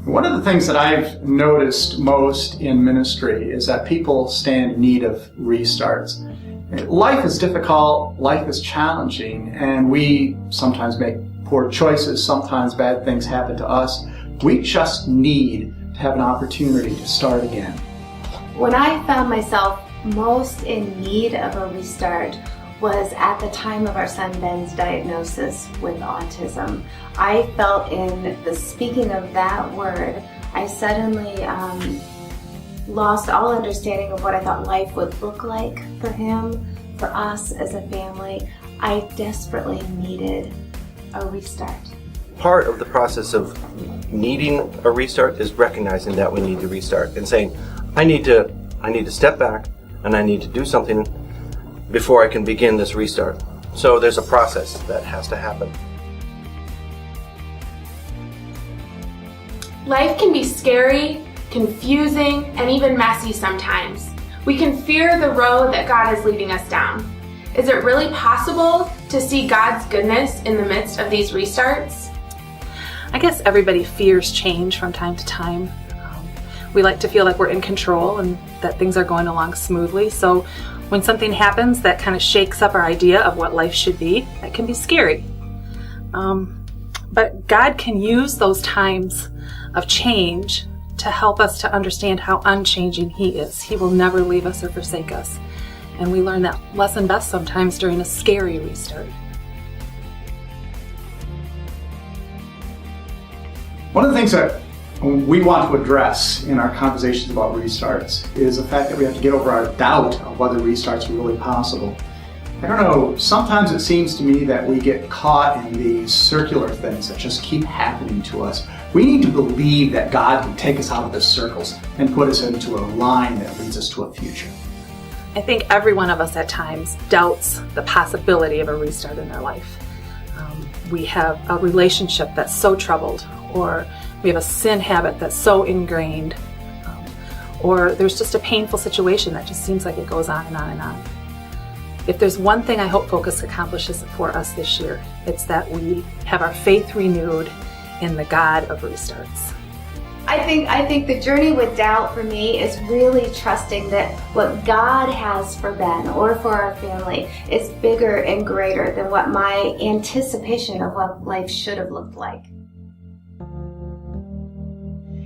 One of the things that I've noticed most in ministry is that people stand in need of restarts. Life is difficult, life is challenging, and we sometimes make poor choices, sometimes bad things happen to us. We just need to have an opportunity to start again. When I found myself most in need of a restart was at the time of our son Ben's diagnosis with autism. I felt in the speaking of that word, I suddenly lost all understanding of what I thought life would look like for him, for us as a family. I desperately needed a restart. Part of the process of needing a restart is recognizing that we need to restart and saying, I need to step back and I need to do something before I can begin this restart. So there's a process that has to happen. Life can be scary, confusing, and even messy sometimes. We can fear the road that God is leading us down. Is it really possible to see God's goodness in the midst of these restarts? I guess everybody fears change from time to time. We like to feel like we're in control and that things are going along smoothly. So when something happens that kind of shakes up our idea of what life should be, that can be scary. But God can use those times of change to help us to understand how unchanging He is. He will never leave us or forsake us. And we learn that lesson best sometimes during a scary restart. One of the things that we want to address in our conversations about restarts is the fact that we have to get over our doubt of whether restarts are really possible. I don't know, sometimes it seems to me that we get caught in these circular things that just keep happening to us. We need to believe that God can take us out of the circles and put us into a line that leads us to a future. I think every one of us at times doubts the possibility of a restart in their life. We have a relationship that's so troubled, or we have a sin habit that's so ingrained, or there's just a painful situation that just seems like it goes on and on and on. If there's one thing I hope Focus accomplishes for us this year, it's that we have our faith renewed in the God of restarts. I think the journey with doubt for me is really trusting that what God has for Ben or for our family is bigger and greater than what my anticipation of what life should have looked like.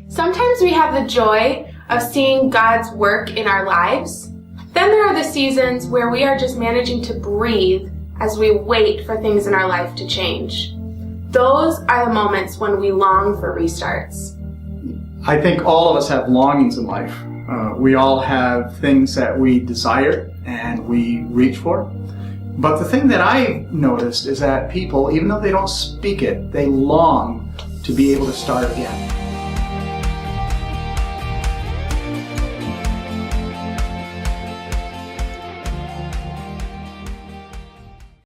Sometimes we have the joy of seeing God's work in our lives. Then there are the seasons where we are just managing to breathe as we wait for things in our life to change. Those are the moments when we long for restarts. I think all of us have longings in life. We all have things that we desire and we reach for. But the thing that I've noticed is that people, even though they don't speak it, they long to be able to start again.